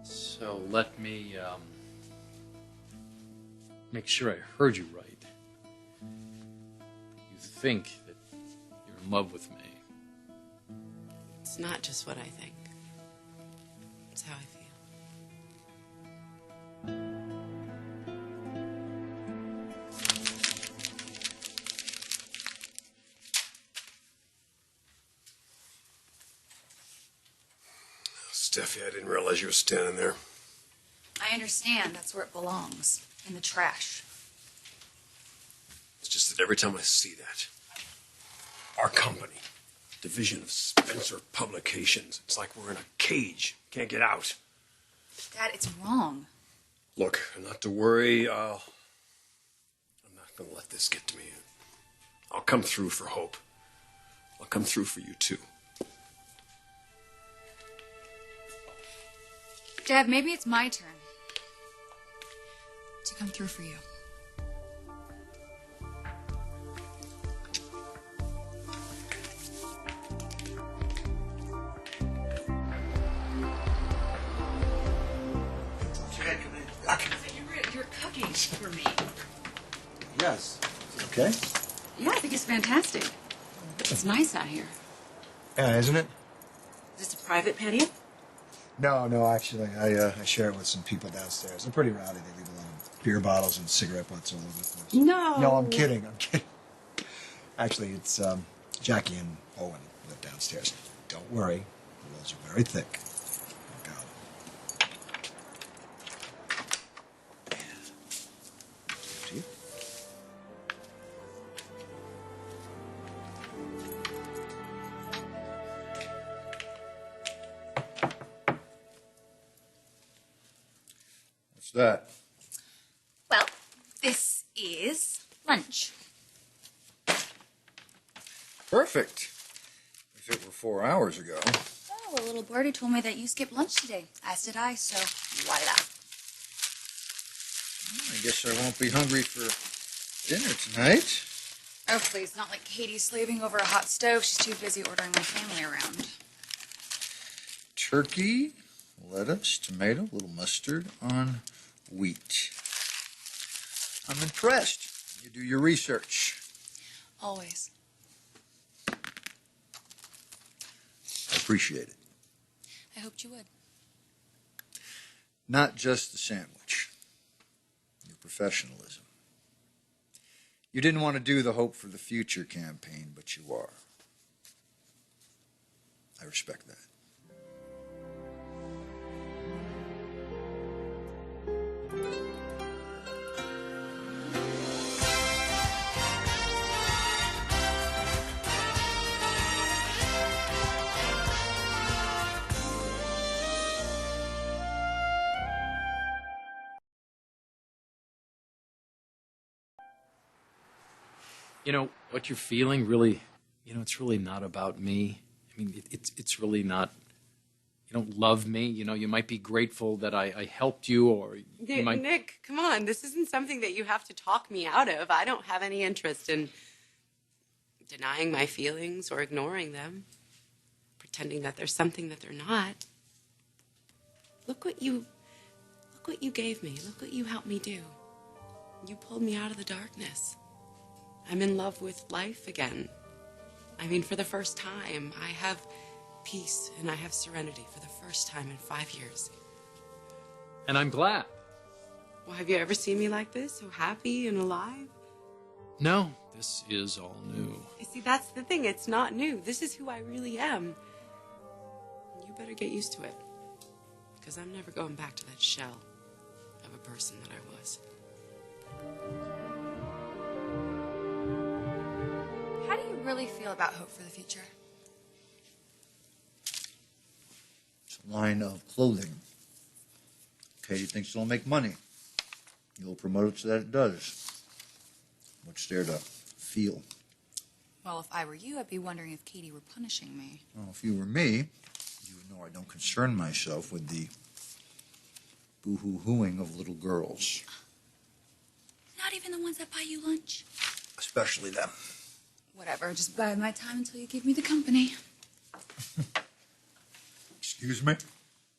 So let me make sure I heard you right. You think that you're in love with me. It's not just what I think. It's how I feel. Steffy, I didn't realize you were standing there. I understand. That's where it belongs. In the trash. It's just that every time I see that, our company, division of Spencer Publications, it's like we're in a cage. Can't get out. Dad, it's wrong. Look, not to worry. I'm not going to let this get to me. I'll come through for Hope. I'll come through for you, too. Dad, maybe it's my turn to come through for you. You're cooking for me. Yes. Okay? Yeah, I think it's fantastic. It's nice out here. Yeah, isn't it? Is this a private patio? No, actually, I share it with some people downstairs. They're pretty rowdy. They leave a lot of beer bottles and cigarette butts all over the place. No. No, I'm kidding. Actually, it's Jackie and Owen live downstairs. Don't worry, the walls are very thick. Oh, God. To you. What's that? Well, this is lunch. Perfect. If it were 4 hours ago. Oh, a little birdie told me that you skipped lunch today. As did I, so voila. I guess I won't be hungry for dinner tonight. Oh, please, not like Katie's slaving over a hot stove. She's too busy ordering my family around. Turkey, lettuce, tomato, a little mustard on wheat. I'm impressed. You do your research. Always. I appreciate it. I hoped you would. Not just the sandwich. Your professionalism. You didn't want to do the Hope for the Future campaign, but you are. I respect that. You know, what you're feeling really, it's really not about me. I mean, it's really not, you don't love me. You might be grateful that I helped you, or you might... Nick, come on. This isn't something that you have to talk me out of. I don't have any interest in denying my feelings or ignoring them, pretending that there's something that they're not. Look what you gave me. Look what you helped me do. You pulled me out of the darkness. I'm in love with life again. I mean, for the first time, I have peace and I have serenity for the first time in 5 years. And I'm glad. Well, have you ever seen me like this, so happy and alive? No, this is all new. You see, that's the thing. It's not new. This is who I really am. You better get used to it, because I'm never going back to that shell of a person that I was. How do you really feel about Hope for the Future? It's a line of clothing. Katie thinks it'll make money. You'll promote it so that it does. What's there to feel? Well, if I were you, I'd be wondering if Katie were punishing me. Well, if you were me, you would know I don't concern myself with the boo-hoo-hooing of little girls. Not even the ones that buy you lunch? Especially them. Whatever, just bide my time until you give me the company. Excuse me?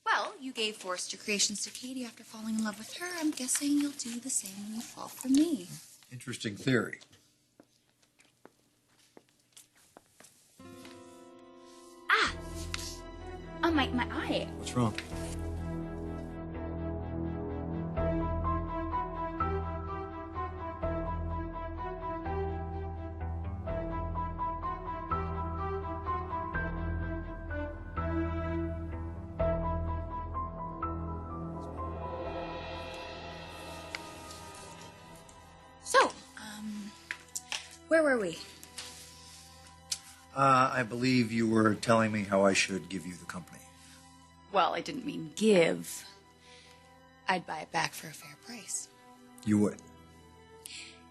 Well, you you gave Forrester Creations to Katie after falling in love with her, I'm guessing you'll do the same when you fall for me. Interesting theory. Ah! Oh, my eye. What's wrong? So, where were we? I believe you were telling me how I should give you the company. Well, I didn't mean give. I'd buy it back for a fair price. You would.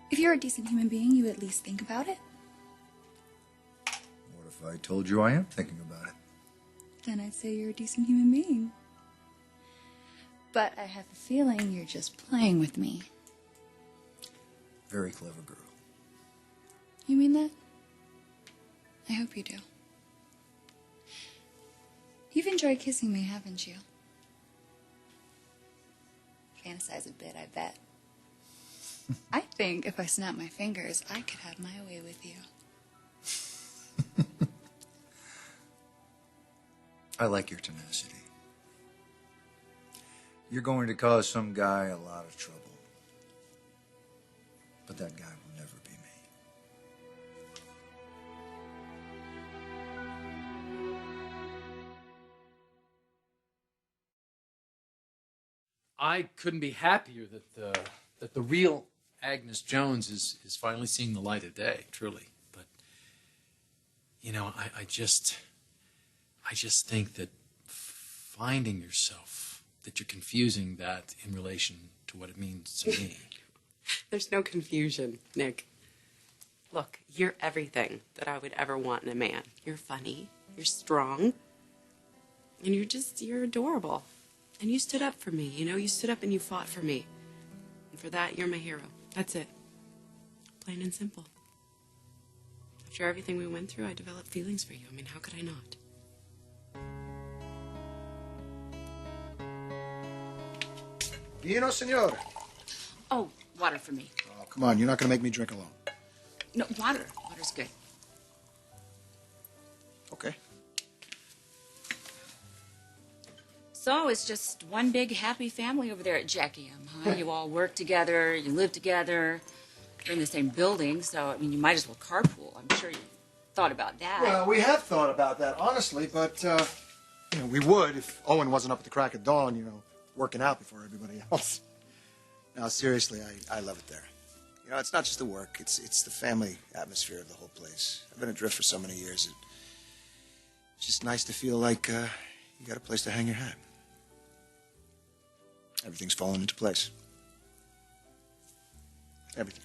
If you're a decent human being, you at least think about it. What if I told you I am thinking about it? Then I'd say you're a decent human being. But I have a feeling you're just playing with me. Very clever girl. You mean that? I hope you do. You've enjoyed kissing me, haven't you? Fantasize a bit, I bet. I think if I snap my fingers, I could have my way with you. I like your tenacity. You're going to cause some guy a lot of trouble. But that guy will never be me. I couldn't be happier that the real Agnes Jones is finally seeing the light of day, truly. But, you know, I just think that finding yourself, that you're confusing that in relation to what it means to me. There's no confusion, Nick. Look, you're everything that I would ever want in a man. You're funny, you're strong, and you're adorable. And you stood up for me, you know? You stood up and you fought for me. And for that, you're my hero. That's it. Plain and simple. After everything we went through, I developed feelings for you. I mean, how could I not? Vino, senor. Oh, water for me. Oh, come on. You're not going to make me drink alone. No, water. Water's good. Okay. So it's just one big happy family over there at Jackie M, huh? You all work together, you live together, you're in the same building, so, I mean, you might as well carpool. I'm sure you thought about that. Well, we have thought about that, honestly, but, you know, we would if Owen wasn't up at the crack of dawn, you know, working out before everybody else. Now, seriously, I love it there. You know, it's not just the work, it's the family atmosphere of the whole place. I've been adrift for so many years. It's just nice to feel like you got a place to hang your hat. Everything's fallen into place. Everything.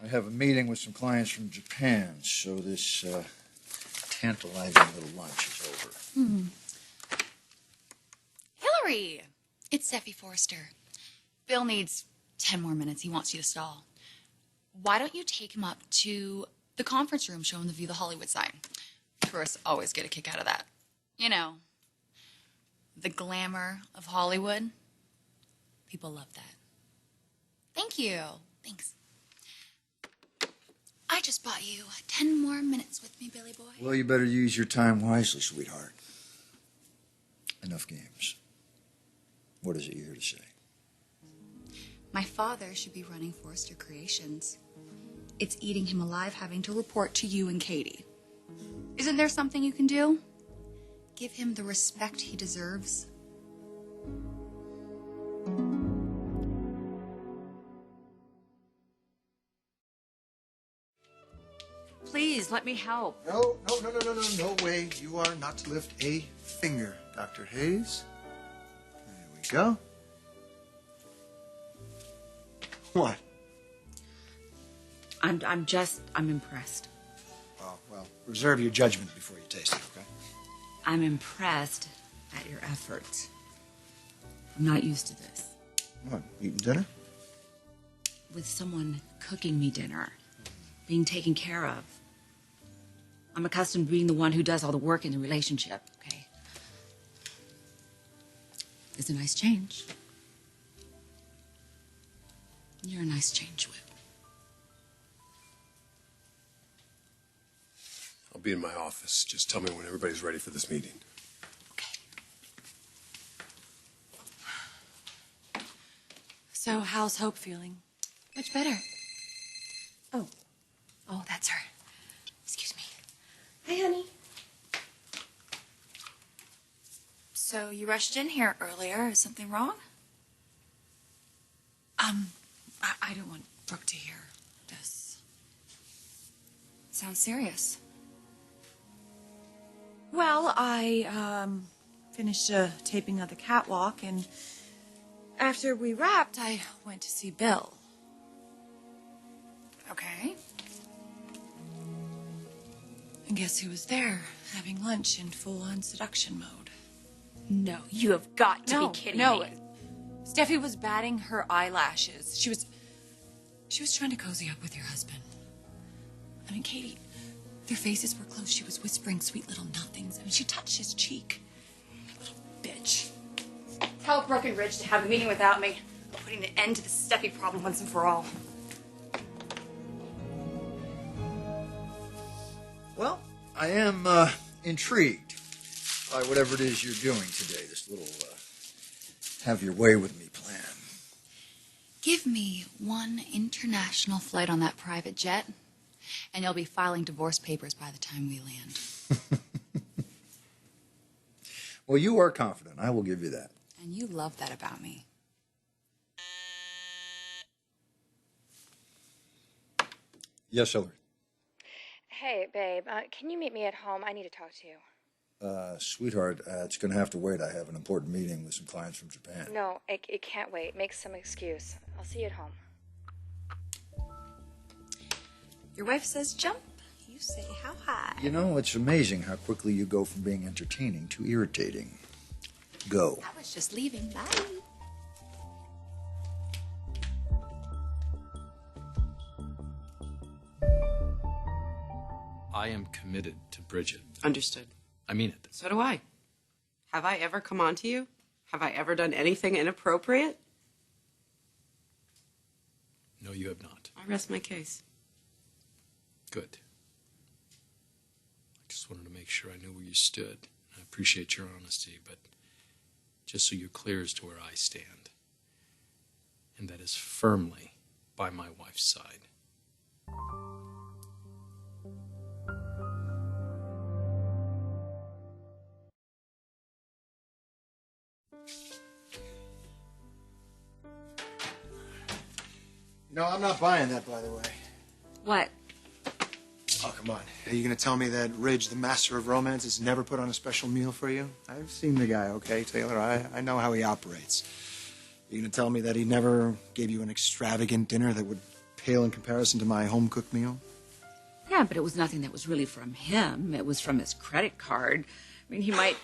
I have a meeting with some clients from Japan, so this tantalizing little lunch is over. Hillary! It's Steffy Forrester. Bill needs 10 more minutes. He wants you to stall. Why don't you take him up to the conference room, show him the view of the Hollywood sign? Tourists always get a kick out of that. You know, the glamour of Hollywood. People love that. Thank you. Thanks. I just bought you 10 more minutes with me, Billy boy. Well, you better use your time wisely, sweetheart. Enough games. What is it you're here to say? My father should be running Forrester Creations. It's eating him alive having to report to you and Katie. Isn't there something you can do? Give him the respect he deserves. Please, let me help. No way. You are not to lift a finger, Dr. Hayes. There we go. What? I'm impressed. Oh, well, reserve your judgment before you taste it, okay? I'm impressed at your efforts. I'm not used to this. What, eating dinner? With someone cooking me dinner, being taken care of. I'm accustomed to being the one who does all the work in the relationship, okay? It's a nice change. You're a nice change, Whip. I'll be in my office. Just tell me when everybody's ready for this meeting. So, how's Hope feeling? Much better. Oh, that's her. Excuse me. Hi, honey. So you rushed in here earlier. Is something wrong? I don't want Brooke to hear this. Sounds serious. Well, I finished taping of the catwalk, and after we wrapped, I went to see Bill. Okay. And guess who was there, having lunch in full-on seduction mode? No, you have got to be kidding me. Steffi was batting her eyelashes. She was trying to cozy up with your husband. I mean, Katie, their faces were close. She was whispering sweet little nothings. I mean, she touched his cheek. Little bitch. Tell Brooke and Ridge to have a meeting without me. I'm putting an end to the Steffi problem once and for all. Well, I am intrigued by whatever it is you're doing today, this little have your way with me plan. Give me one international flight on that private jet, and you'll be filing divorce papers by the time we land. Well, you are confident. I will give you that. And you love that about me. Yes, Hillary. Hey, babe, can you meet me at home? I need to talk to you. Sweetheart, it's going to have to wait. I have an important meeting with some clients from Japan. No, it can't wait. Make some excuse. I'll see you at home. Your wife says jump. You say how high. You know, it's amazing how quickly you go from being entertaining to irritating. Go. I was just leaving. Bye. I am committed to Bridget. Understood. I mean it. So do I. Have I ever come on to you? Have I ever done anything inappropriate? No, you have not. I rest my case. Good. I just wanted to make sure I knew where you stood. I appreciate your honesty, but just so you're clear as to where I stand. And that is firmly by my wife's side. No, I'm not buying that, by the way. What? Oh, come on. Are you going to tell me that Ridge, the master of romance, has never put on a special meal for you? I've seen the guy, okay, Taylor? I know how he operates. You going to tell me that he never gave you an extravagant dinner that would pale in comparison to my home-cooked meal? Yeah, but it was nothing that was really from him. It was from his credit card. I mean, he might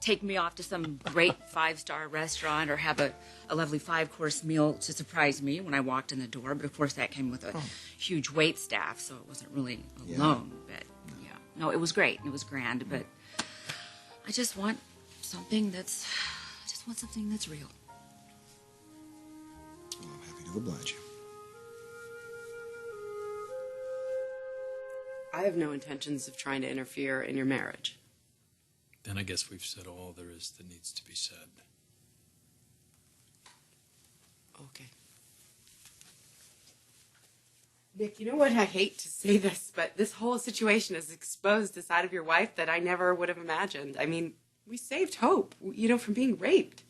take me off to some great 5-star restaurant or have a lovely 5-course meal to surprise me when I walked in the door. But, of course, that came with a huge wait staff, so it wasn't really alone. But, yeah. No, it was great. It was grand. But I just want something that's real. Well, I'm happy to oblige you. I have no intentions of trying to interfere in your marriage. Then I guess we've said all there is that needs to be said. Okay. Nick, you know what? I hate to say this, but this whole situation has exposed a side of your wife that I never would have imagined. I mean, we saved Hope, from being raped.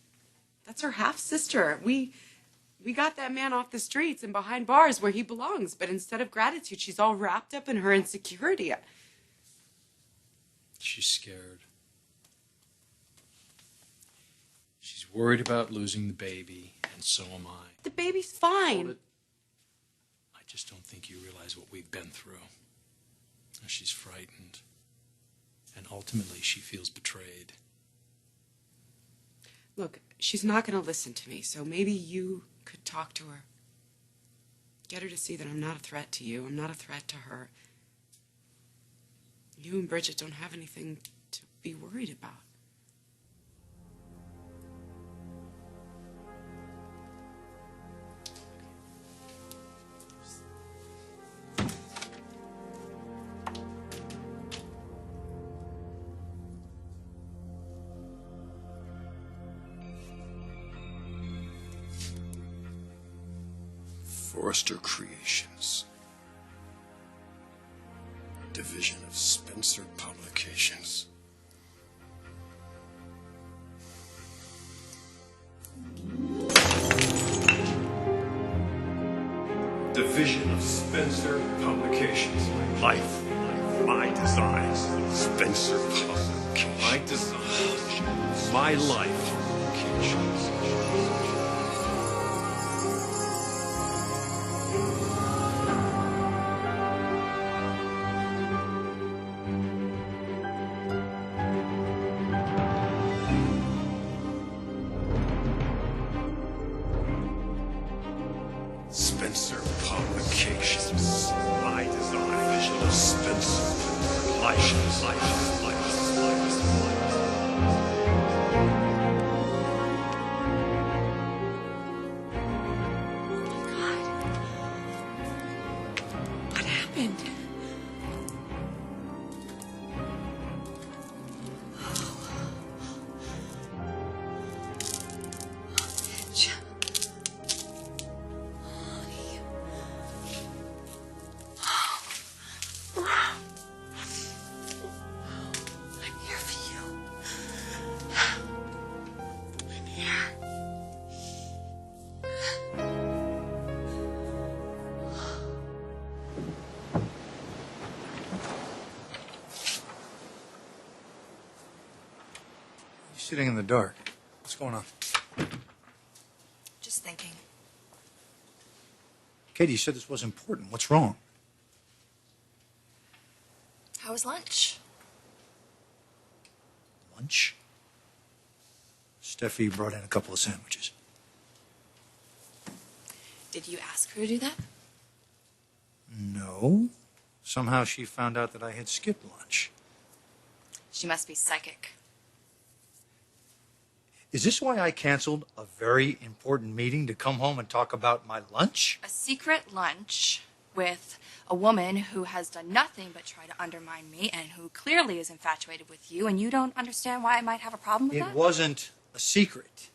That's her half-sister. We got that man off the streets and behind bars where he belongs, but instead of gratitude, she's all wrapped up in her insecurity. She's scared. She's worried about losing the baby, and so am I. The baby's fine. Hold it. I just don't think you realize what we've been through. She's frightened. And ultimately, she feels betrayed. Look, she's not going to listen to me, so maybe you could talk to her. Get her to see that I'm not a threat to you. I'm not a threat to her. You and Bridget don't have anything to be worried about. Forrester Creations. Division of Spencer Publications. Division of Spencer Publications. Life, my designs. Spencer Publications. My designs. My life. Publications. Spencer Publications. My design. Vision of Spencer. Life. What happened? I'm here for you. I'm here. You're sitting in the dark. What's going on? Just thinking. Katie, you said this was important. What's wrong? How was lunch? Lunch? Steffi brought in a couple of sandwiches. Did you ask her to do that? No. Somehow she found out that I had skipped lunch. She must be psychic. Is this why I canceled a very important meeting to come home and talk about my lunch? A secret lunch with a woman who has done nothing but try to undermine me and who clearly is infatuated with you, and you don't understand why I might have a problem with It that? wasn't a secret.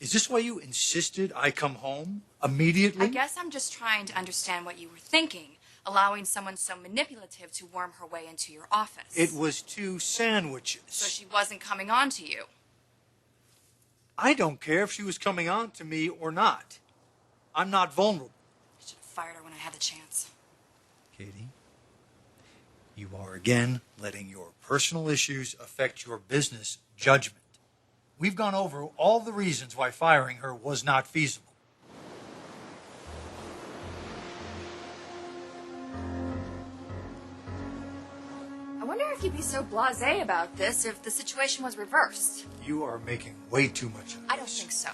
Is this why you insisted I come home immediately? I guess I'm just trying to understand what you were thinking, allowing someone so manipulative to worm her way into your office. It was 2 sandwiches. So she wasn't coming on to you. I don't care if she was coming on to me or not. I'm not vulnerable. I should have fired her when I had the chance. Katie, you are again letting your personal issues affect your business judgment. We've gone over all the reasons why firing her was not feasible. I wonder if you'd be so blasé about this if the situation was reversed. You are making way too much of this. I don't think so.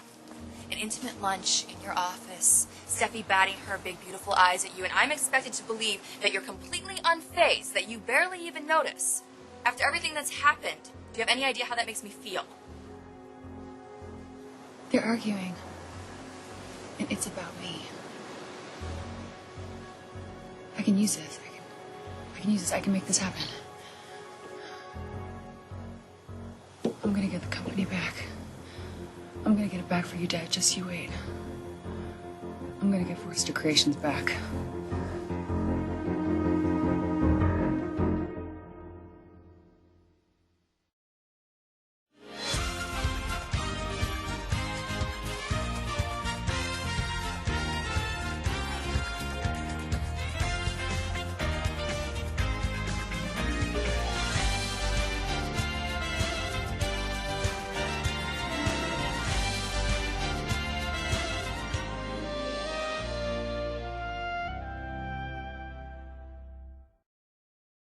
An intimate lunch in your office, Steffi batting her big, beautiful eyes at you, and I'm expected to believe that you're completely unfazed, that you barely even notice. After everything that's happened, do you have any idea how that makes me feel? They're arguing. And it's about me. I can use this. I can use this. I can make this happen. I'm gonna get the company back. I'm gonna get it back for you, Dad. Just you wait. I'm gonna get Forrester Creations back.